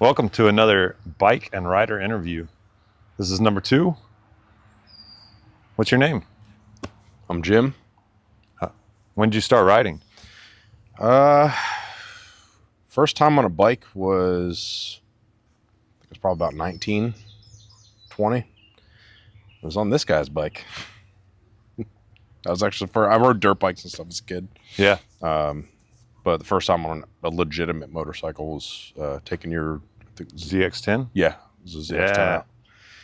Welcome to another bike and rider interview. This is number 2. What's your name? I'm Jim. When did you start riding? First time on a bike was, I think it was probably about 19, 20. It was on this guy's bike. I was actually, I rode dirt bikes and stuff as a kid. Yeah. But the first time on a legitimate motorcycle was taking your, I think it was, ZX10? yeah, it was a ZX10 Yeah. out,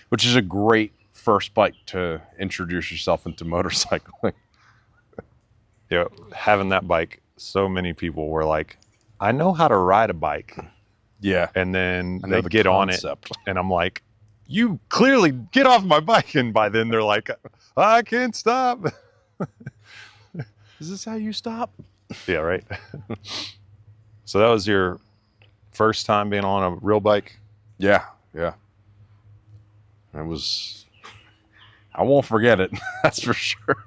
which is a great first bike to introduce yourself into motorcycling. Yeah. Having that bike, so many people were like, I know how to ride a bike. Yeah. And then I know they the get concept. on it, and I'm like, you clearly get off my bike. And by then they're like, I can't stop. Is this how you stop? Yeah, right. So that was your first time being on a real bike? Yeah, yeah. It was, I won't forget it. That's for sure.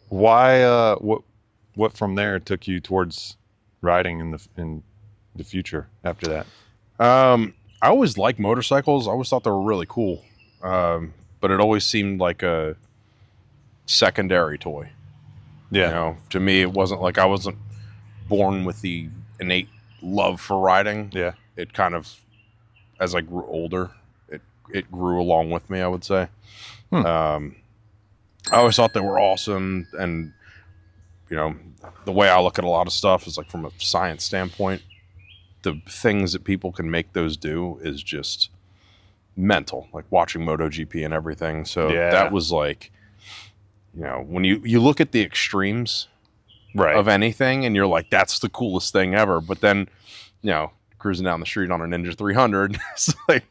Why? What from there took you towards riding in the future after that? I always liked motorcycles. I always thought they were really cool. But it always seemed like a secondary toy. Yeah. You know, to me, it wasn't like I wasn't born with the innate love for riding. Yeah. It kind of, as I grew older, it grew along with me, I would say. I always thought they were awesome. And, you know, the way I look at a lot of stuff is like from a science standpoint, the things that people can make those do is just mental, like watching MotoGP and everything. So Yeah. that was like, you know, when you look at the extremes Right. of anything and you're like, that's the coolest thing ever. But then, you know, cruising down the street on a Ninja 300, it's like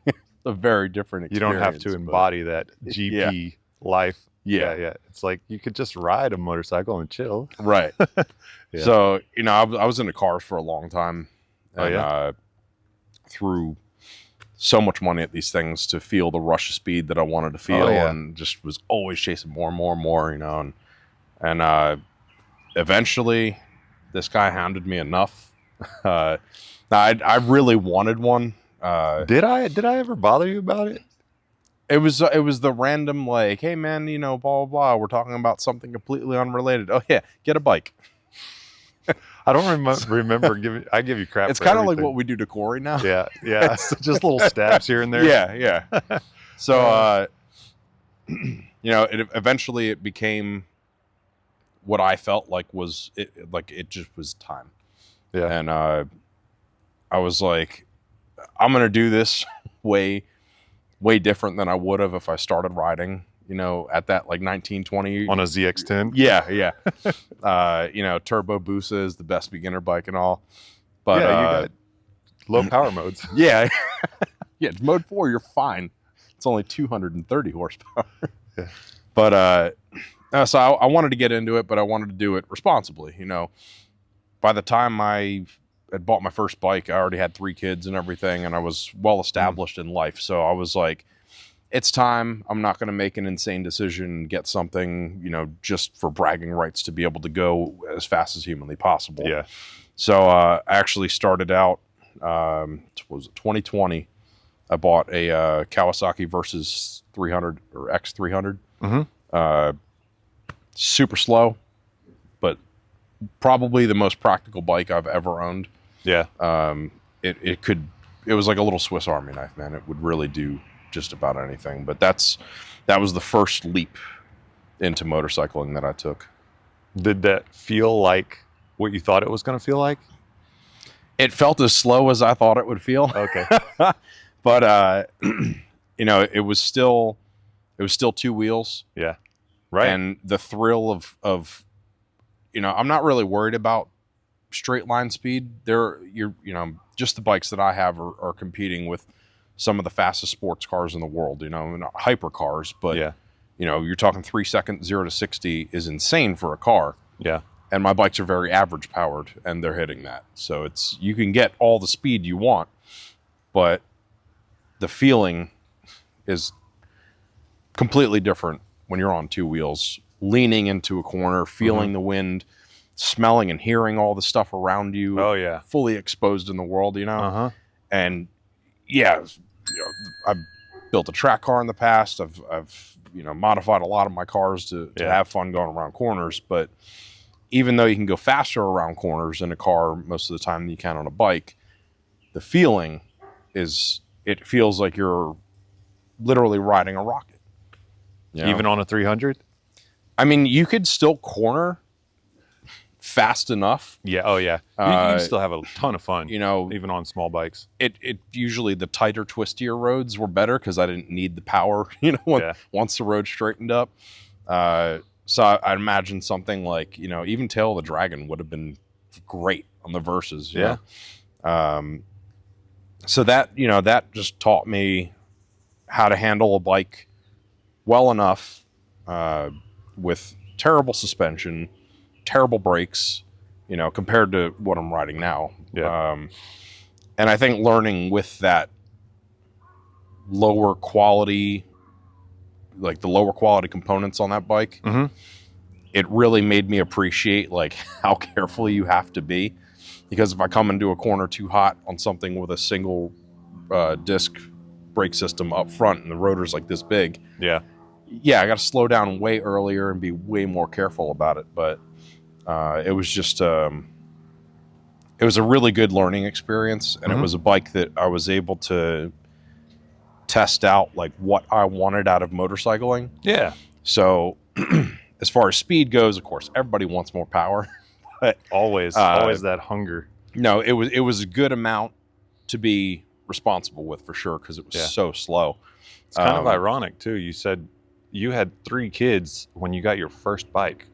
a very different You experience. don't have to embody that GP life. Yeah. Yeah. It's like you could just ride a motorcycle and chill. Right. Yeah. So, you know, I was into cars for a long time. Oh, And yeah? threw so much money at these things to feel the rush of speed that I wanted to feel. Oh, yeah. And just was always chasing more and more and more, you know. And eventually this guy hounded me enough. I really wanted one. Did I ever bother you about it? It was the random like, hey man, you know, blah, blah, blah. We're talking about something completely unrelated. Oh yeah, get a bike. I don't remember I give you crap. It's for kind of like everything. what we do to Corey now. Yeah. Just little stabs here and there. Yeah. So, you know, eventually it became what I felt like it just was time. Yeah. And I was like, I'm going to do this way different than I would have if I started riding, you know, at that like 19, 20. On a ZX10. Yeah. You know, Turbo Busa is the best beginner bike and all. But yeah, you got low power modes. yeah. Yeah, mode 4, you're fine. It's only 230 horsepower. Yeah. But so I wanted to get into it, but I wanted to do it responsibly. You know, by the time I had bought my first bike, I already had 3 kids and everything, and I was well established in life. So I was like, it's time. I'm not going to make an insane decision and get something, you know, just for bragging rights to be able to go as fast as humanly possible. Yeah. So I actually started out, was it 2020? I bought a Kawasaki Versus 300 or X300. Mm-hmm. Super slow, but probably the most practical bike I've ever owned. Yeah. It was like a little Swiss Army knife, man. It would really do just about anything. But that was the first leap into motorcycling that I took. Did that feel like what you thought it was going to feel like? It felt as slow as I thought it would feel. Okay. But you know, it was still 2 wheels. Yeah. Right. And the thrill of you know, I'm not really worried about straight line speed. You know, just the bikes that I have are competing with some of the fastest sports cars in the world, you know, not hyper cars, but yeah. You know, you're talking 3 seconds 0 to 60 is insane for a car. Yeah. And my bikes are very average powered and they're hitting that. So you can get all the speed you want, but the feeling is completely different when you're on 2 wheels, leaning into a corner, feeling the wind, smelling and hearing all the stuff around you. Oh yeah. Fully exposed in the world, you know? Uh-huh. And yeah, I've built a track car in the past. I've modified a lot of my cars to have fun going around corners. But even though you can go faster around corners in a car most of the time than you can on a bike, the feeling is, it feels like you're literally riding a rocket. Even on a 300? I mean, you could still corner fast enough. Yeah. Oh yeah. You can still have a ton of fun. Even on small bikes. It usually, the tighter, twistier roads were better because I didn't need the power. Once the road straightened up. So I'd imagine something like even Tail of the Dragon would have been great on the Versus. Yeah. So that just taught me how to handle a bike well enough with terrible suspension, terrible brakes, compared to what I'm riding now. Yeah. And I think learning with that lower quality, like the lower quality components on that bike, it really made me appreciate like how careful you have to be. Because if I come into a corner too hot on something with a single disc brake system up front and the rotor's like this big, I got to slow down way earlier and be way more careful about it. But it was just it was a really good learning experience, and it was a bike that I was able to test out like what I wanted out of motorcycling. Yeah. So as far as speed goes, of course, everybody wants more power. But always that hunger. No, it was a good amount to be responsible with, for sure, because it was so slow. It's kind of ironic too. You said you had 3 kids when you got your first bike,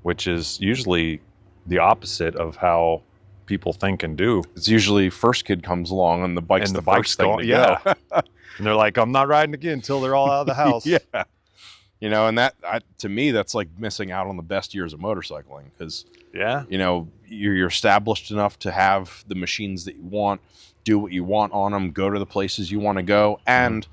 which is usually the opposite of how people think and do. It's usually first kid comes along and the bike's the first thing to go. And they're like, I'm not riding again until they're all out of the house. And that, to me, that's like missing out on the best years of motorcycling, because you're established enough to have the machines that you want, do what you want on them, go to the places you want to go. And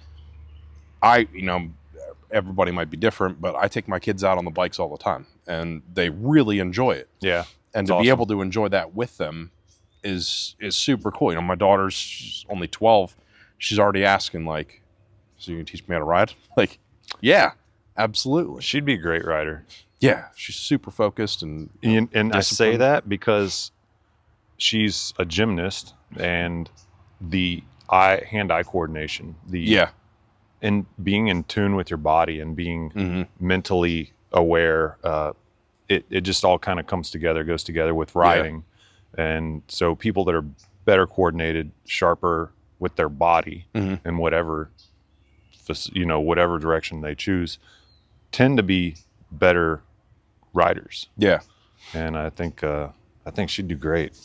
everybody might be different, but I take my kids out on the bikes all the time and they really enjoy it. Yeah. And to be able to enjoy that with them is super cool. My daughter's only 12. She's already asking like, so you can teach me how to ride? Like, yeah. Absolutely. She'd be a great rider. Yeah, she's super focused and I say that because she's a gymnast, and the hand-eye coordination, and being in tune with your body and being mentally aware, it just all kind of goes together with riding. And so people that are better coordinated, sharper with their body in whatever direction they choose, tend to be better riders. Yeah. And I think she'd do great.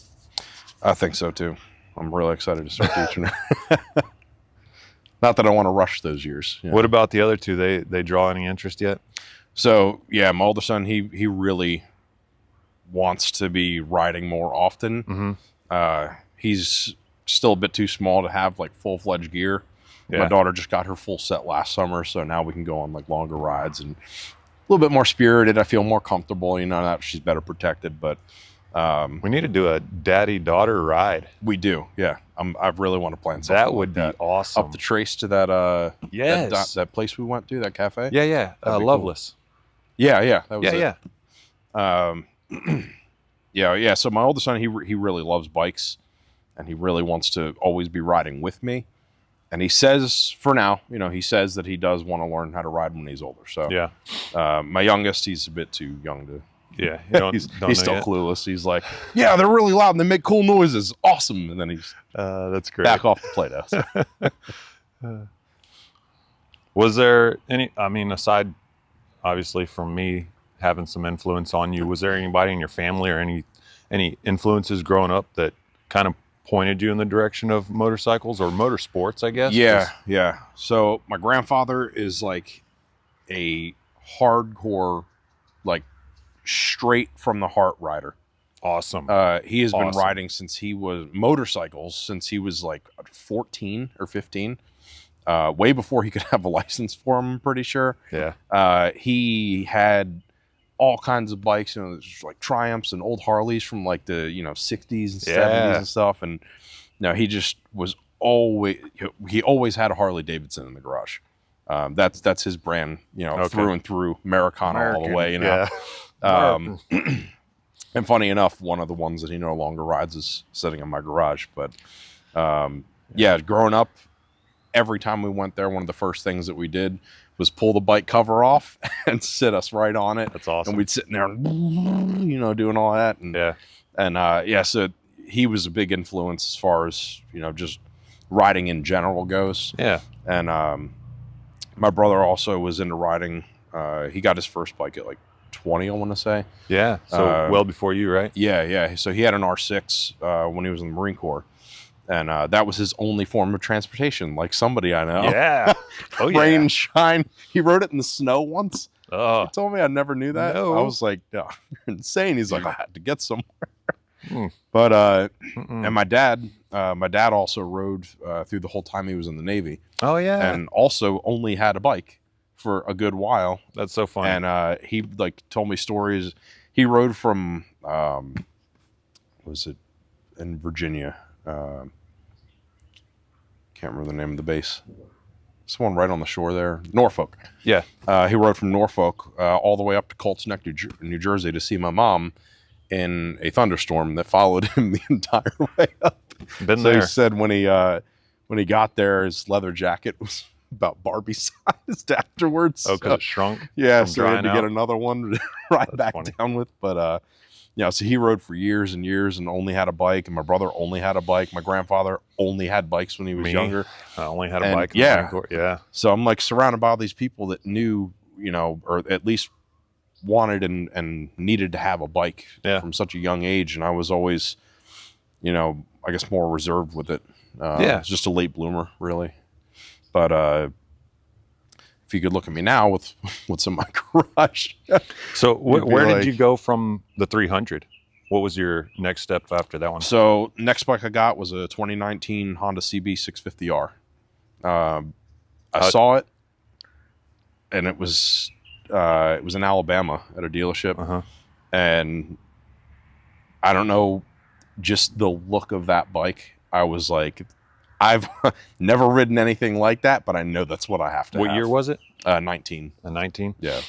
I think so too. I'm really excited to start teaching her. Not that I want to rush those years. What about the other two? They draw any interest yet? So yeah, my older son, he really wants to be riding more often. He's still a bit too small to have like full-fledged gear. My daughter just got her full set last summer, so now we can go on like longer rides and a little bit more spirited. I feel more comfortable, that she's better protected. But we need to do a daddy-daughter ride. We do, yeah. I really want to plan something. That would be awesome. Up the trace to that that place we went to, that cafe. Yeah. Loveless. Cool. Yeah. That was it. So my oldest son, he really loves bikes, and he really wants to always be riding with me. And he says, for now, he says that he does want to learn how to ride when he's older. So my youngest, he's a bit too young to. Yeah, he's still clueless. He's like, yeah, they're really loud and they make cool noises. Awesome. And then he's that's great. Back off the Play-Doh. So. Was there any? I mean, aside obviously from me having some influence on you, was there anybody in your family or any influences growing up that kind of pointed you in the direction of motorcycles or motorsports, I guess? Yeah. So my grandfather is like a hardcore, like straight from the heart rider. Awesome. He has been riding since he was like 14 or 15. Way before he could have a license for him, I'm pretty sure. Yeah. He had all kinds of bikes, like Triumphs and old Harleys from like the 60s and 70s and stuff. And No, he just was he always had a Harley Davidson in the garage. That's his brand, through and through, Americana all the way, Yeah. And funny enough, one of the ones that he no longer rides is sitting in my garage. But growing up, every time we went there, one of the first things that we did was pull the bike cover off and sit us right on it. That's awesome. And we'd sit in there and, doing all that. And, so he was a big influence as far as, just riding in general goes. Yeah. And my brother also was into riding. He got his first bike at like 20, I want to say. Yeah. So well before you, right? Yeah. So he had an R6 when he was in the Marine Corps. And that was his only form of transportation, like somebody I know. Yeah. Oh, yeah. Rain, shine. He rode it in the snow once. Oh. He told me I never knew that. No. I was like, no, you're insane. He's like, I had to get somewhere. But, and my dad also rode through the whole time he was in the Navy. Oh, yeah. And also only had a bike for a good while. That's so funny. And he told me stories. He rode from, was it in Virginia? Can't remember the name of the base. Someone right on the shore there. Norfolk. Yeah. He rode from Norfolk all the way up to Colts Neck, New Jersey to see my mom in a thunderstorm that followed him the entire way up. Been there. He said when he got there, his leather jacket was about Barbie sized afterwards. Oh, because it shrunk? Yeah, so he had to get another one to ride back down with. But so he rode for years and years and only had a bike. And my brother only had a bike. My grandfather only had bikes when he was younger. I only had a bike. Yeah. So I'm like surrounded by all these people that knew, or at least wanted and needed to have a bike from such a young age. And I was always, I guess more reserved with it. Just a late bloomer, really. But if you could look at me now with what's in my garage. So where did you go from the 300? What was your next step after that one? So next bike I got was a 2019 Honda CB 650R. I saw it, and it was in Alabama at a dealership, and I don't know, just the look of that bike. I was like, I've never ridden anything like that, but I know that's what I have to have. What year was it? 19. A 19? Yeah.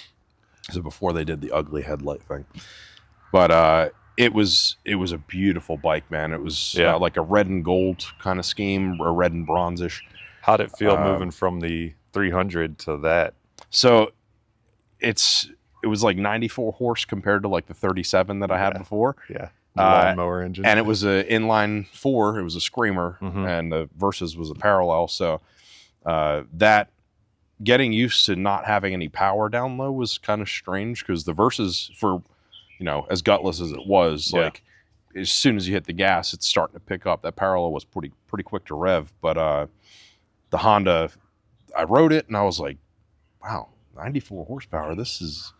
So before they did the ugly headlight thing. But it was a beautiful bike, man. It was like a red and gold kind of scheme, or red and bronzish. How'd it feel moving from the 300 to that? So it was like 94 horse compared to like the 37 that I had before. Yeah. Lawnmower engine. And it was an inline 4. It was a screamer, and the Versus was a parallel. So that getting used to not having any power down low was kind of strange, because the Versus, for as gutless as it was, like as soon as you hit the gas, it's starting to pick up. That parallel was pretty quick to rev. But the Honda, I rode it and I was like, wow, 94 horsepower. This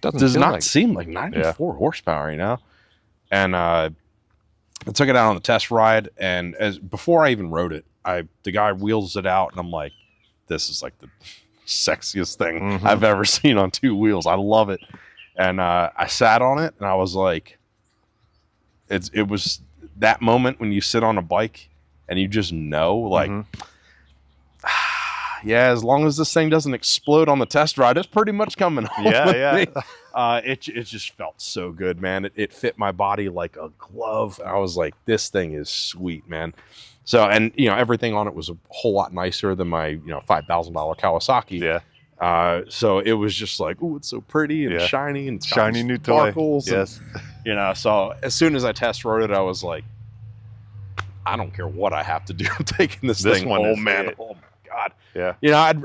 does not seem like 94 horsepower, And I took it out on the test ride, and before I even rode it, the guy wheels it out, and I'm like, this is like the sexiest thing I've ever seen on two wheels. I love it. And I sat on it, and I was like, it was that moment when you sit on a bike and you just know, like, as long as this thing doesn't explode on the test ride, it's pretty much coming home with me. It just felt so good, man. It fit my body like a glove. I was like, this thing is sweet, man. So, and everything on it was a whole lot nicer than my $5,000 Kawasaki. Yeah. So it was just like, ooh, it's so pretty and shiny and shiny new sparkles. Toy. Yes. And, so as soon as I test rode it, I was like, I don't care what I have to do. I'm taking this thing home, man. It. Oh my God. Yeah.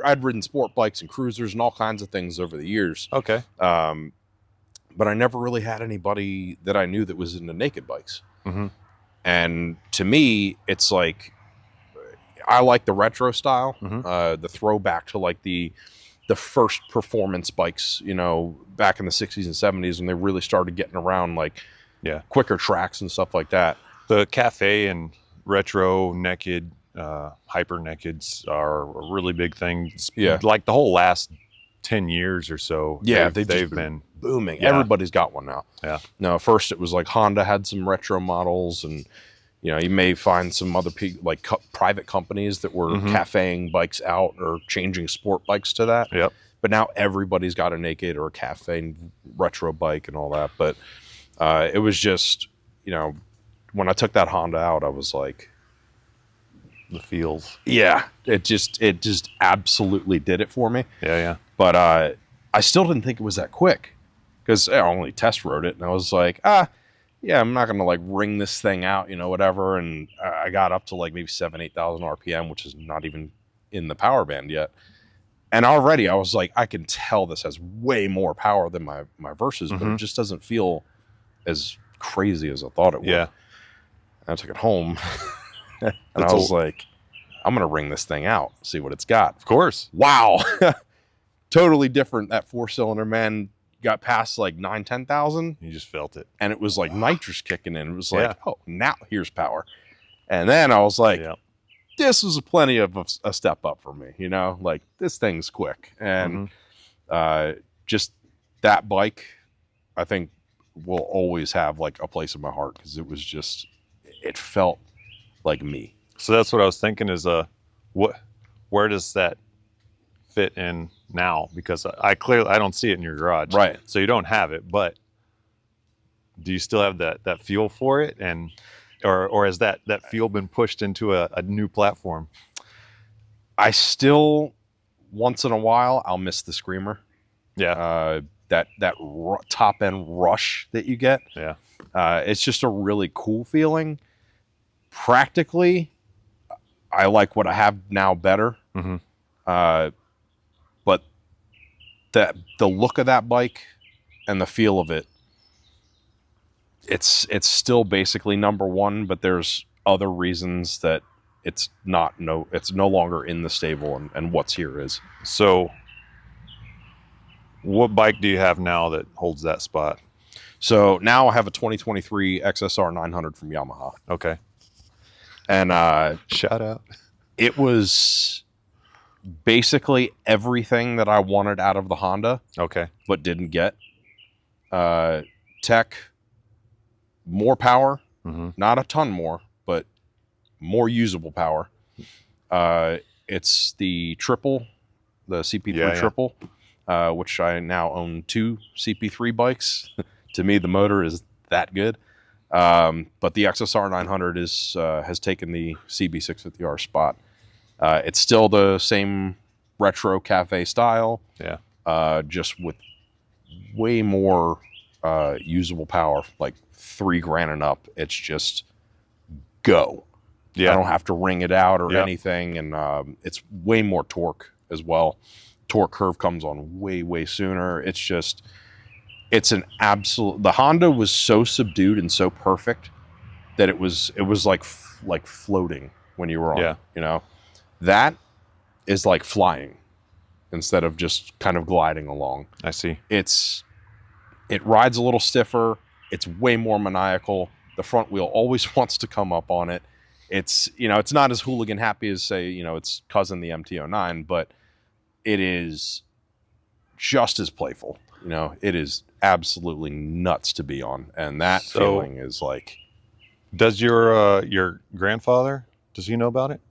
I'd ridden sport bikes and cruisers and all kinds of things over the years. Okay. But I never really had anybody that I knew that was into naked bikes. And to me, it's like, I like the retro style, the throwback to like the first performance bikes, back in the 60s and 70s, when they really started getting around, like quicker tracks and stuff like that. The cafe and retro naked, hyper nakeds are a really big thing. Like the whole last 10 years or so. They've been booming. Everybody's got one now. Yeah. No, first it was like Honda had some retro models, and You know, you may find some other like private companies that were cafeing bikes out or changing sport bikes to that. Yep. But now everybody's got a naked or a cafe retro bike and all that. But it was just, you know, when I took that Honda out, I was like, the feels. Yeah, it just absolutely did it for me. Yeah. But I still didn't think it was that quick because I only test rode it, and I was like, yeah, I'm not gonna like wring this thing out, you know, whatever. And I got up to like maybe 8,000 RPM, which is not even in the power band yet. And already I was like, I can tell this has way more power than my Versus, but it just doesn't feel as crazy as I thought it would. Yeah. And I took it home. And I was like, I'm going to wring this thing out, see what it's got. Of course. Wow. Totally different. That 4-cylinder, man, got past like 10,000. You just felt it. And it was like nitrous kicking in. It was like, oh, now here's power. And then I was like, this was plenty of a step up for me, you know? Like, this thing's quick. And just that bike, I think, will always have like a place in my heart because it was just, it felt like me. So that's what I was thinking is where does that fit in now? Because I don't see it in your garage. Right. So you don't have it, but do you still have that feel for it? And or has that feel been pushed into a new platform? I still, once in a while, I'll miss the Screamer. Yeah. That top end rush that you get. Yeah. It's just a really cool feeling. Practically, I like what I have now better. But the look of that bike and the feel of it, it's still basically number one, but there's other reasons that it's no longer in the stable, and what's here is. So what bike do you have now that holds that spot? So now I have a 2023 XSR 900 from Yamaha. Okay. And shout out. It was basically everything that I wanted out of the Honda. Okay. But didn't get. Tech, more power, not a ton more, but more usable power. It's the triple, the CP3 triple, which I now own 2 CP3 bikes. To me, the motor is that good. But the XSR 900 has taken the CB650R spot. It's still the same retro cafe style. Yeah. Just with way more usable power, like $3,000 and up. It's just go. Yeah. I don't have to wring it out or anything, and it's way more torque as well. Torque curve comes on way sooner. It's just, it's an absolute. The Honda was so subdued and so perfect that it was like floating when you were on. Yeah. You know, that is like flying instead of just kind of gliding along. I see. It rides a little stiffer. It's way more maniacal. The front wheel always wants to come up on it. It's, you know, it's not as hooligan happy as, say, you know, its cousin, the MT-09, but it is just as playful. You know, it is absolutely nuts to be on. And that feeling is like... Does your grandfather, does he know about it?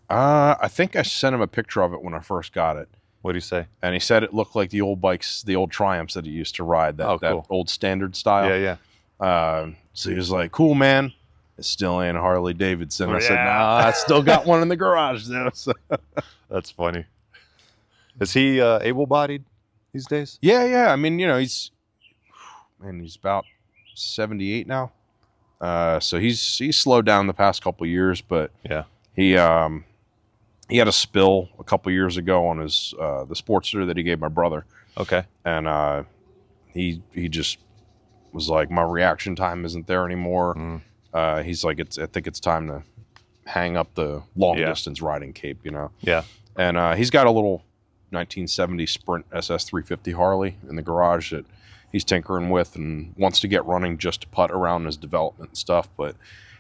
I think I sent him a picture of it when I first got it. What did he say? And he said it looked like the old bikes, the old Triumphs that he used to ride, that old standard style. Yeah. So he was like, cool, man. It still ain't Harley Davidson. I said, nah, I still got one in the garage though. So. That's funny. Is he able-bodied these days? Yeah. I mean, you know, he's about 78 now. So he's slowed down the past couple of years, but he had a spill a couple years ago on his the Sportster that he gave my brother. Okay. And he just was like, my reaction time isn't there anymore. He's like, I think it's time to hang up the long distance riding cape, you know? Yeah. And he's got a little 1970 Sprint SS350 Harley in the garage that he's tinkering with and wants to get running just to putt around his development and stuff. But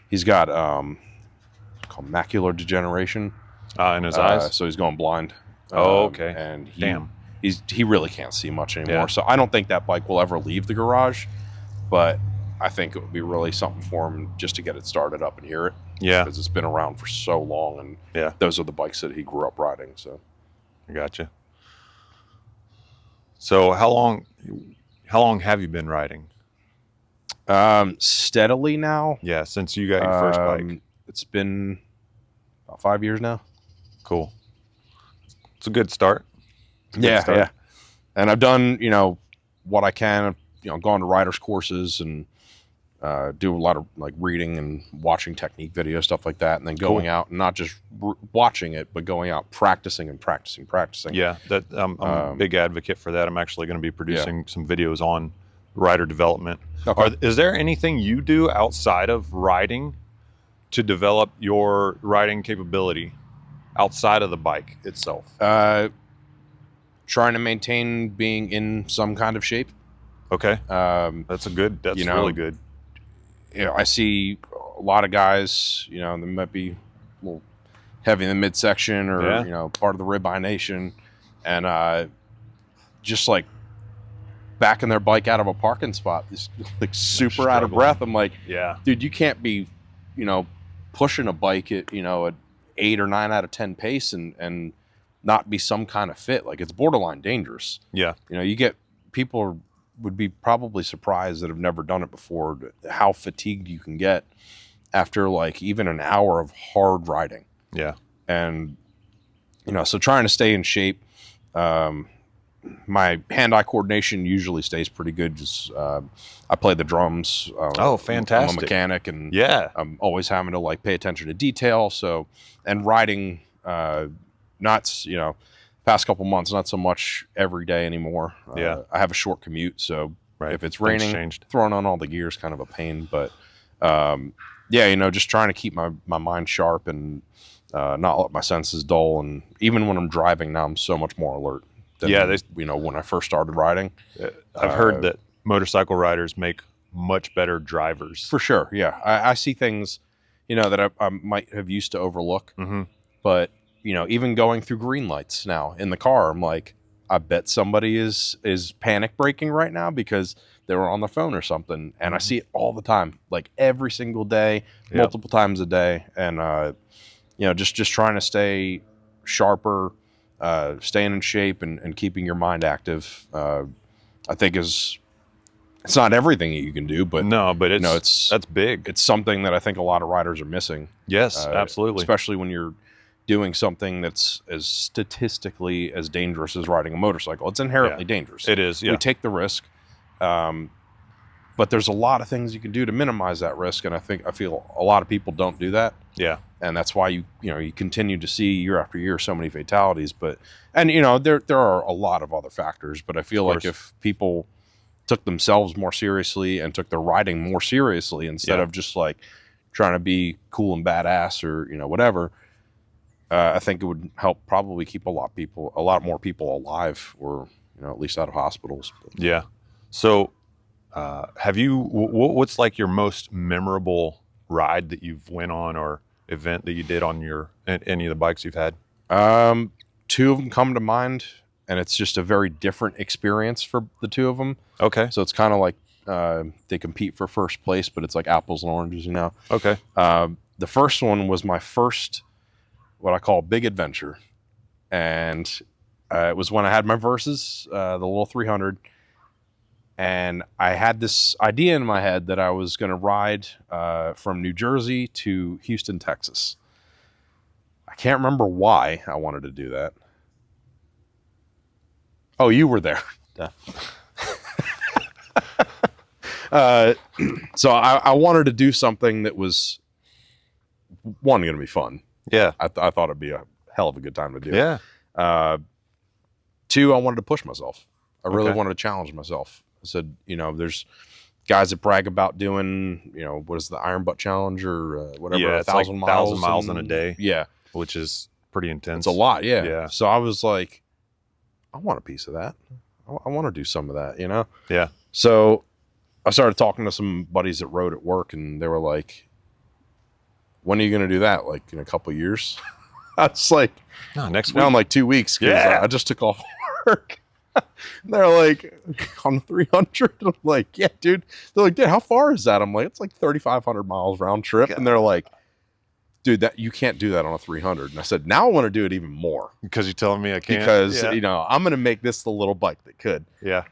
he's got called macular degeneration in his eyes. So he's going blind. Oh, okay. And he really can't see much anymore. Yeah. So I don't think that bike will ever leave the garage. But I think it would be really something for him just to get it started up and hear it. Yeah. Because it's been around for so long, and those are the bikes that he grew up riding. So, I gotcha. So how long have you been riding? Steadily now. Yeah, since you got your first bike. It's been about 5 years now. Cool. It's a good start. Yeah. And I've done, what I can. Gone to riders courses and do a lot of like reading and watching technique videos, stuff like that, and then going out and not just watching it, but going out practicing. Yeah, that I'm a big advocate for that. I'm actually going to be producing some videos on rider development. Okay. Is there anything you do outside of riding to develop your riding capability outside of the bike itself? Trying to maintain being in some kind of shape. Okay. That's really good. I see a lot of guys, they might be a little heavy in the midsection or, part of the ribeye nation, and just like backing their bike out of a parking spot, is like super out of breath. I'm like, dude, you can't be, pushing a bike at, at 8 or 9 out of 10 pace and not be some kind of fit. Like, it's borderline dangerous. Yeah. You get people would be probably surprised that have never done it before, how fatigued you can get after like even an hour of hard riding. Yeah. And, so trying to stay in shape, my hand-eye coordination usually stays pretty good. Just, I play the drums. Oh, fantastic. I'm a mechanic, and I'm always having to like pay attention to detail. So, and riding, past couple months, not so much every day anymore. I have a short commute, so if it's raining, throwing on all the gear is kind of a pain. But just trying to keep my mind sharp and not let my senses dull. And even when I'm driving now, I'm so much more alert than when I first started riding. I've heard that motorcycle riders make much better drivers. For sure, yeah. I see things, that I might have used to overlook, but even going through green lights now in the car, I'm like, I bet somebody is panic braking right now because they were on the phone or something. And I see it all the time, like every single day, multiple times a day. And, just trying to stay sharper, staying in shape and keeping your mind active, I think it's not everything you can do, but that's big. It's something that I think a lot of riders are missing. Yes, absolutely. Especially when you're doing something that's as statistically as dangerous as riding a motorcycle. It's inherently dangerous. It is. Yeah. We take the risk, but there's a lot of things you can do to minimize that risk, and I feel a lot of people don't do that. Yeah, and that's why you continue to see year after year so many fatalities. But there are a lot of other factors, but I feel like if people took themselves more seriously and took their riding more seriously instead of just like trying to be cool and badass or whatever. I think it would help probably keep a lot more people alive, or at least out of hospitals. Yeah. So, what's like your most memorable ride that you've went on or event that you did on any of the bikes you've had? 2 of them come to mind, and it's just a very different experience for the 2 of them. Okay. So it's kind of like they compete for first place, but it's like apples and oranges, Okay. The first one was my first, what I call big adventure. And it was when I had my Versus, the little 300. And I had this idea in my head that I was going to ride from New Jersey to Houston, Texas. I can't remember why I wanted to do that. Oh, you were there. So I wanted to do something that was, one, going to be fun. Yeah. I thought it'd be a hell of a good time to do. Yeah. 2, I wanted to push myself. I really wanted to challenge myself. I said, there's guys that brag about doing, what is the Iron Butt Challenge or whatever, 1,000 like miles. 1,000 miles in a day. Yeah. Which is pretty intense. It's a lot, yeah. Yeah. So I was like, I want a piece of that. I want to do some of that, Yeah. So I started talking to some buddies that rode at work, and they were like, when are you going to do that? Like in a couple of years? I was like, no, next week. Now in like 2 weeks. Yeah. I just took off work. They're like, on 300? I'm like, yeah, dude. They're like, dude, how far is that? I'm like, it's like 3,500 miles round trip. God. And they're like, dude, that you can't do that on a 300. And I said, now I want to do it even more. Because you're telling me I can't? Because, you know, I'm going to make this the little bike that could. Yeah.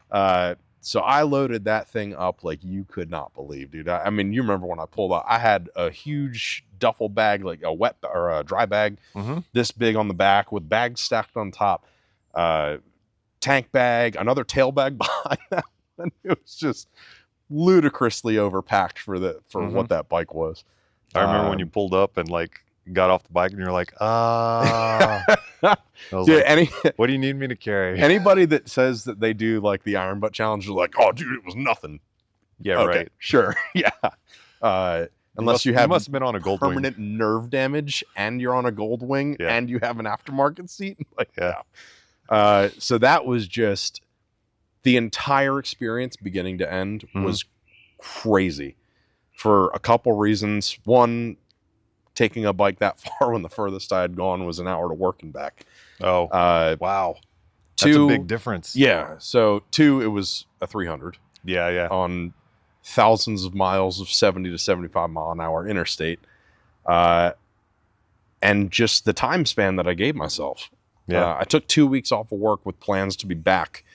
So I loaded that thing up like you could not believe, dude. I mean, you remember when I pulled out, I had a huge duffel bag, like a wet or a dry bag, this big on the back with bags stacked on top, tank bag, another tail bag behind that one. It was just ludicrously overpacked for what that bike was. I remember when you pulled up and like got off the bike and you're like, dude, like, what do you need me to carry? Anybody that says that they do like the Iron Butt Challenge is like, oh, dude, it was nothing. Yeah, okay, right. Sure. Yeah. Unless you must have been on a gold permanent nerve damage and you're on a gold wing and you have an aftermarket seat. Like, yeah. So that was just the entire experience beginning to end was crazy for a couple reasons. One, taking a bike that far when the furthest I had gone was an hour to work and back. Oh, wow. Two, that's a big difference. Yeah. So two, it was a 300. Yeah. On thousands of miles of 70 to 75 mile an hour interstate. And just the time span that I gave myself. Yeah. I took 2 weeks off of work with plans to be back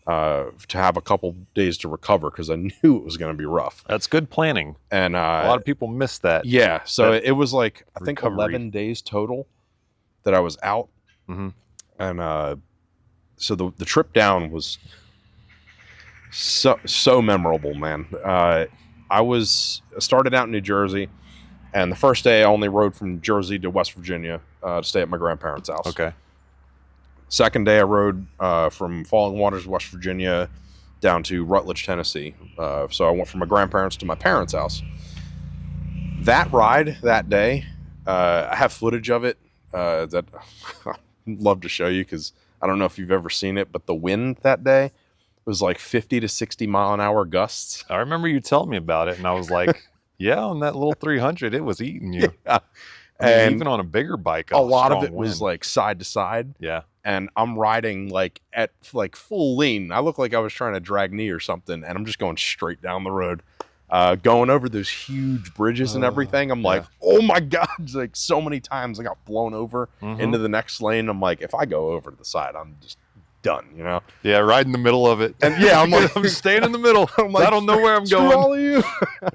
to have a couple days to recover because I knew it was going to be rough. That's good planning. And a lot of people miss that. Yeah. So it was like, I think recovery. 11 days total that I was out. And so the trip down was so memorable, man. I started out in New Jersey, and the first day I only rode from Jersey to West Virginia to stay at my grandparents' house. Okay. Second day I rode from Falling Waters, West Virginia, down to Rutledge, Tennessee. So I went from my grandparents to my parents' house. That ride that day, I have footage of it that I'd love to show you because I don't know if you've ever seen it, but the wind that day was like 50 to 60 mile an hour gusts. I remember you telling me about it, and I was like, yeah, on that little 300, it was eating you. Yeah. I mean, and even on a bigger bike, a lot of it was like side to side. Yeah. And I'm riding like at like full lean. I look like I was trying to drag knee or something, and I'm just going straight down the road, going over those huge bridges and everything. I'm like, oh my God. Like so many times I got blown over into the next lane. I'm like, if I go over to the side, I'm just done, you know? Yeah, right in the middle of it. And yeah, I'm like, I'm staying in the middle. I'm like, I don't know where I'm going. All of you.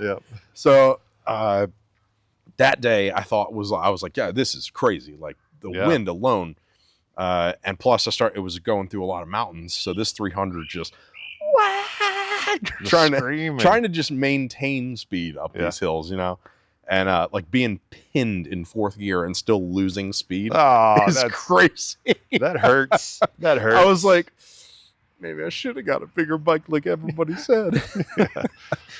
Yeah. So that day I was like, yeah, this is crazy. Like the wind alone. And plus it was going through a lot of mountains. So this 300 just trying to just maintain speed up these hills, you know? And like being pinned in fourth gear and still losing speed is crazy. That hurts. That hurts. I was like, maybe I should have got a bigger bike like everybody said.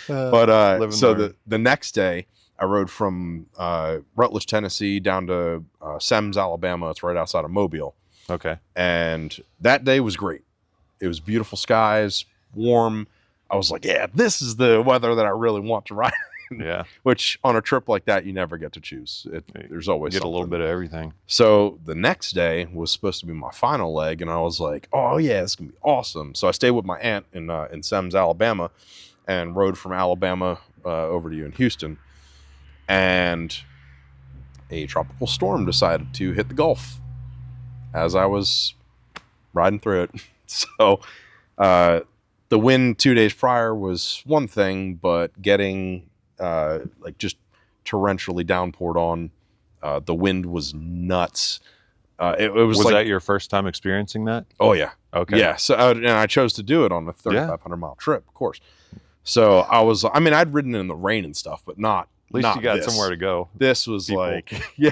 But so the next day I rode from Rutledge, Tennessee down to Semmes, Alabama. It's right outside of Mobile. Okay. And that day was great. It was beautiful skies, warm. I was like, yeah, this is the weather that I really want to ride. Yeah. Which on a trip like that, you never get to choose. There's always you get a little bit of everything. So the next day was supposed to be my final leg, and I was like, oh yeah, this is gonna be awesome. So I stayed with my aunt in Semmes, Alabama, and rode from Alabama over to you in Houston. And a tropical storm decided to hit the Gulf as I was riding through it. So the wind 2 days prior was one thing, but getting like just torrentially downpoured on, the wind was nuts. It was like, that your first time experiencing that? Oh yeah. Okay. Yeah. So and I chose to do it on a 3,500 mile trip, of course. So I'd ridden in the rain and stuff, but not. At least you got somewhere to go. This was like, yeah.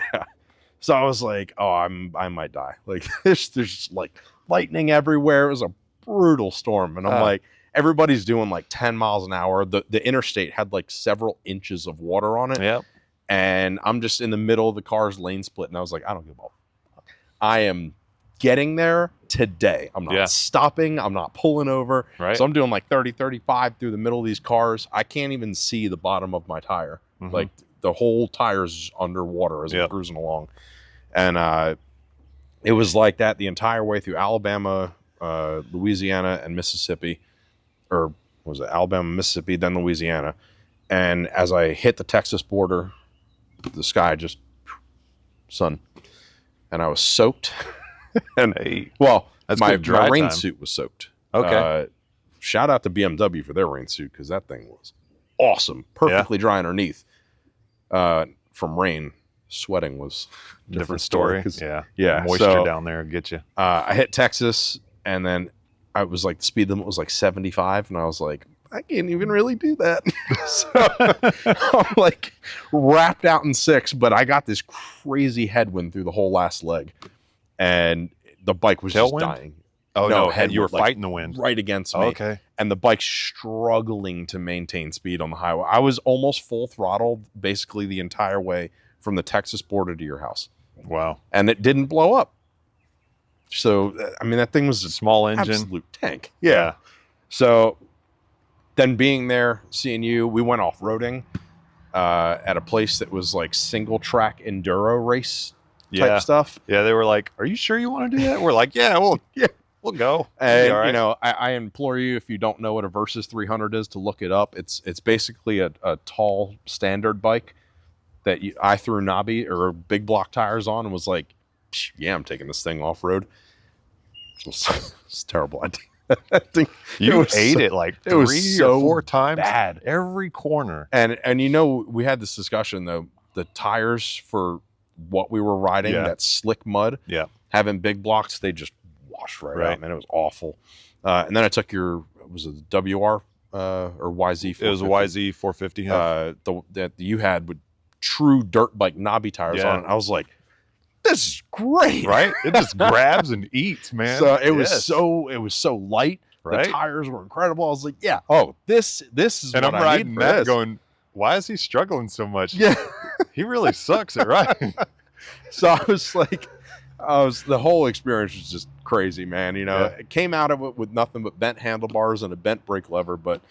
So I was like, oh, I might die. Like there's just like lightning everywhere. It was a brutal storm. And I'm like, everybody's doing like 10 miles an hour. The interstate had like several inches of water on it. Yep. And I'm just in the middle of the car's lane split. And I was like, I don't give a fuck. I am getting there today. I'm not stopping. I'm not pulling over. Right. So I'm doing like 30, 35 through the middle of these cars. I can't even see the bottom of my tire. Like the whole tire's underwater as I'm cruising along. And it was like that the entire way through Alabama, Louisiana and Mississippi, or was it Alabama, Mississippi, then Louisiana. And as I hit the Texas border, the sky just sun, and I was soaked. And my rain suit was soaked. Okay. Shout out to BMW for their rain suit, because that thing was awesome, perfectly dry underneath. From rain, sweating was a different story. Yeah, moisture down there will get you. I hit Texas, and then I was like, the speed limit was like 75, and I was like, I can't even really do that. So I'm like wrapped out in 6, but I got this crazy headwind through the whole last leg, and the bike was just dying. Oh no, you were fighting the wind right against me. Okay. And the bike's struggling to maintain speed on the highway. I was almost full throttle basically the entire way from the Texas border to your house. Wow. And it didn't blow up. So, I mean, that thing was a small engine. Absolute tank. Yeah. So then being there, seeing you, we went off-roading at a place that was like single track enduro race type stuff. Yeah, they were like, "Are you sure you want to do that?" We're like, "Yeah, we'll go." And right. You know, I implore you, if you don't know what a Versus 300 is, to look it up. It's basically a tall standard bike that I threw knobby or big block tires on and was like, "Yeah, I'm taking this thing off road." It's a terrible idea. You ate it like 3 or 4 times, bad every corner. And you know, we had this discussion though. The tires for what we were riding, that slick mud, having big blocks, they just washed right out, man. It was awful. And then I took was it the WR or YZ? It was a YZ 450. That you had with true dirt bike knobby tires on it. I was like, this is great, right? It just grabs and eats, man. So it was so light. Right? The tires were incredible. I was like, yeah, this is and what I'm I riding need for that this. Going, why is he struggling so much? Yeah, he really sucks at riding. So I was like, the whole experience was just crazy, man. You know, it came out of it with nothing but bent handlebars and a bent brake lever, but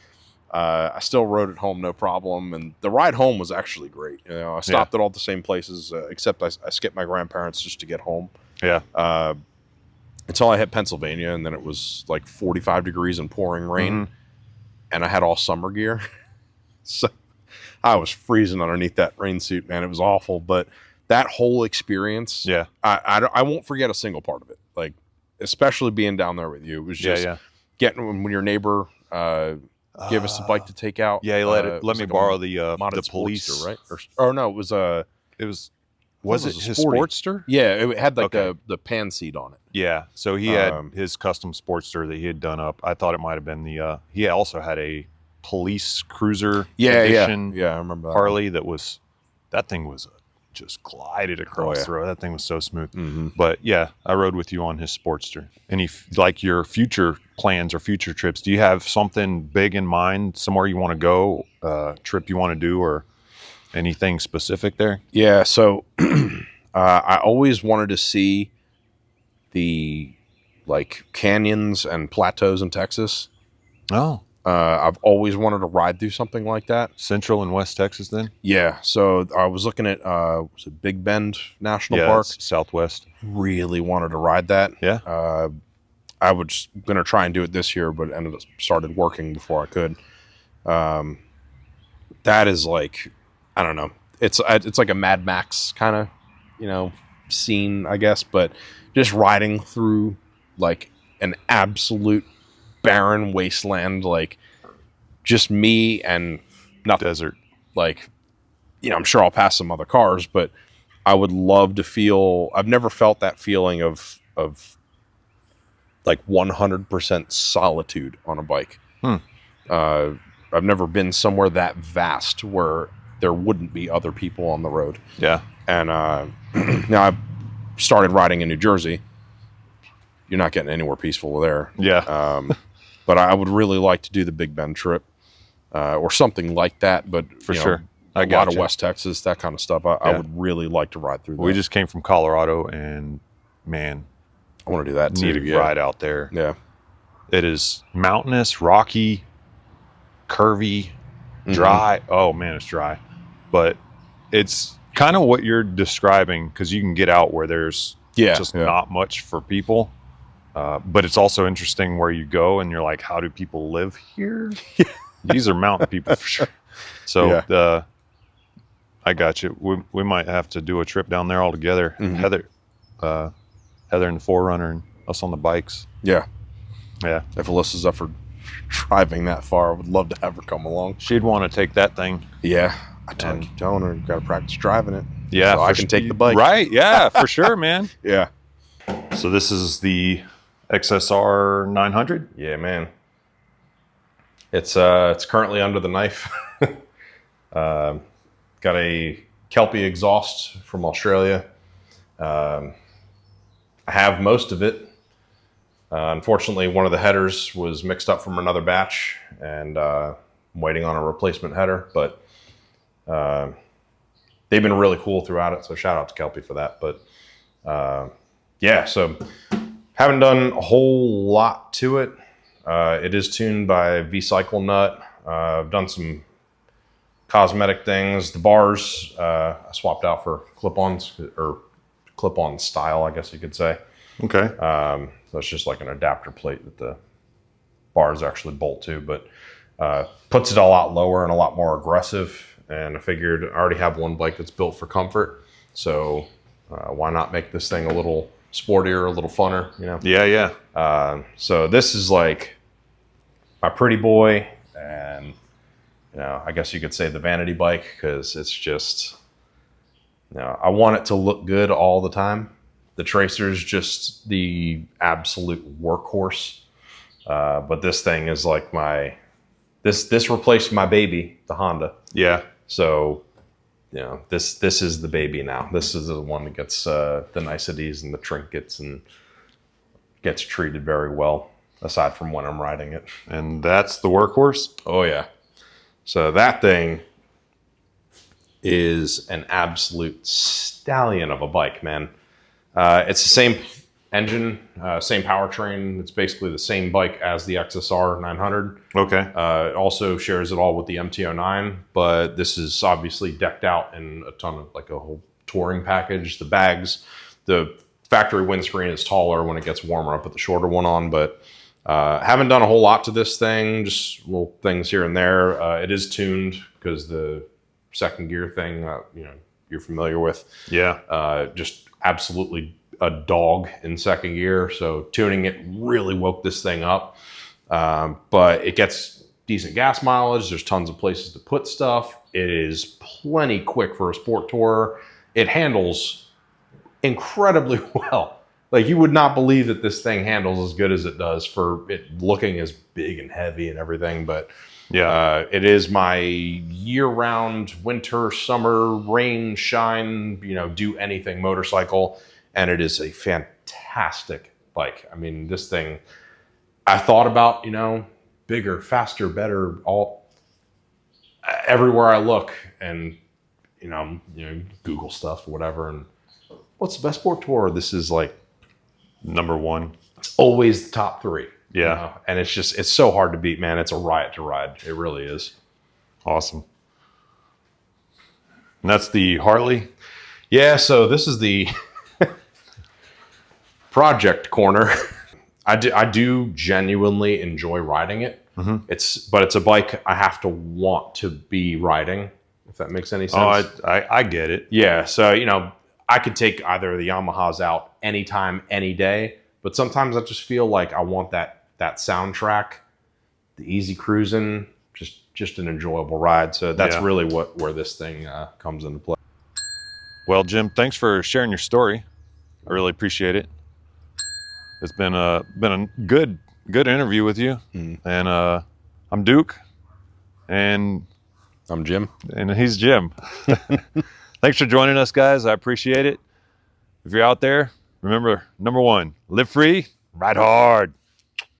I still rode it home no problem. And the ride home was actually great. You know, I stopped at all the same places, except I skipped my grandparents just to get home. Yeah. Until I hit Pennsylvania, and then it was like 45 degrees and pouring rain, and I had all summer gear. So I was freezing underneath that rain suit, man. It was awful, but that whole experience, I won't forget a single part of it. Like, especially being down there with you, it was just getting when your neighbor give us a bike to take out. Yeah, he let me borrow the police, right? Or no, it was was it his Sportster? Yeah, it had like the pan seat on it. Yeah, so he had his custom Sportster that he had done up. I thought it might have been he also had a police cruiser edition. Yeah, I remember that Harley. That thing was just glided across the road. That thing was so smooth. But yeah, I rode with you on his Sportster. Any like your future plans or future trips? Do you have something big in mind? Somewhere you want to go? Trip you want to do, or anything specific there? Yeah. So I always wanted to see the like canyons and plateaus in Texas. Oh. I've always wanted to ride through something like that. Central and West Texas then? Yeah. So I was looking at, was it Big Bend National Park? Southwest. Really wanted to ride that. Yeah. I was going to try and do it this year, but started working before I could. That is like, I don't know. It's like a Mad Max kind of, scene, I guess, but just riding through like an absolute barren wasteland, like just me and nothing. Desert. Like, I'm sure I'll pass some other cars, but I would love to feel, I've never felt that feeling of like 100% solitude on a bike. I've never been somewhere that vast where there wouldn't be other people on the road. Yeah. And now I've started riding in New Jersey. You're not getting anywhere peaceful there. Yeah. But I would really like to do the Big Bend trip or something like that. But for sure, a lot of West Texas, that kind of stuff. I would really like to ride through. We just came from Colorado, and man, I want to do that too. Need to ride out there. Yeah, it is mountainous, rocky, curvy, dry. Oh man, it's dry, but it's kind of what you're describing, because you can get out where there's just not much for people. But it's also interesting where you go and you're like, how do people live here? These are mountain people for sure. So I got you. We might have to do a trip down there all together. Heather in the 4Runner and us on the bikes. Yeah. Yeah. If Alyssa's up for driving that far, I would love to have her come along. She'd want to take that thing. Yeah. I keep telling her, got to practice driving it. Yeah. So I can take the bike. Right. Yeah, for sure, man. Yeah. So this is the XSR 900. Yeah, man. It's currently under the knife. Got a Kelpie exhaust from Australia. I have most of it. Unfortunately, one of the headers was mixed up from another batch, and I'm waiting on a replacement header. But they've been really cool throughout it, so shout out to Kelpie for that. But yeah, so haven't done a whole lot to it. It is tuned by V-Cycle nut. I've done some cosmetic things. The bars I swapped out for clip-ons, or clip-on style, I guess you could say. Okay. So it's just like an adapter plate that the bars actually bolt to, but puts it a lot lower and a lot more aggressive. And I figured I already have one bike that's built for comfort, so why not make this thing a little sportier, a little funner, you know? Yeah, yeah. So this is like my pretty boy, and you know, I guess you could say the vanity bike, because it's just, you know, I want it to look good all the time. The Tracer's just the absolute workhorse, but this thing is like this replaced my baby, the Honda. Yeah. So, you know, this is the baby now. This is the one that gets the niceties and the trinkets and gets treated very well, aside from when I'm riding it. And that's the workhorse? Oh, yeah. So that thing is an absolute stallion of a bike, man. It's the same engine, same powertrain. It's basically the same bike as the XSR 900. Okay. It also shares it all with the MT-09, but this is obviously decked out in a ton of, like, a whole touring package. The bags, the factory windscreen is taller when it gets warmer. I put the shorter one on, but haven't done a whole lot to this thing, just little things here and there. It is tuned because the second gear thing, you know, you're familiar with. Yeah. Just absolutely a dog in second gear. So tuning it really woke this thing up. But it gets decent gas mileage. There's tons of places to put stuff. It is plenty quick for a sport tourer. It handles incredibly well. Like, you would not believe that this thing handles as good as it does for it looking as big and heavy and everything. But yeah, it is my year-round, winter, summer, rain, shine, you know, do anything motorcycle. And it is a fantastic bike. I mean, this thing, I thought about, you know, bigger, faster, better, all everywhere I look, and you know, Google stuff or whatever, and what's the best sport tourer? This is like number one. It's always the top three. Yeah. You know? And it's just, it's so hard to beat, man. It's a riot to ride. It really is. Awesome. And that's the Harley? Yeah, so this is the project corner. I do genuinely enjoy riding it. Mm-hmm. But it's a bike I have to want to be riding, if that makes any sense. Oh, I get it. Yeah, so, you know, I could take either of the Yamahas out anytime, any day, but sometimes I just feel like I want that soundtrack, the easy cruising, just an enjoyable ride. So that's really where this thing comes into play. Well, Jim, thanks for sharing your story. I really appreciate it. It's been a good interview with you. And I'm Duke, and I'm Jim, and he's Jim. Thanks for joining us, guys. I appreciate it. If you're out there, remember, number one, live free, ride hard.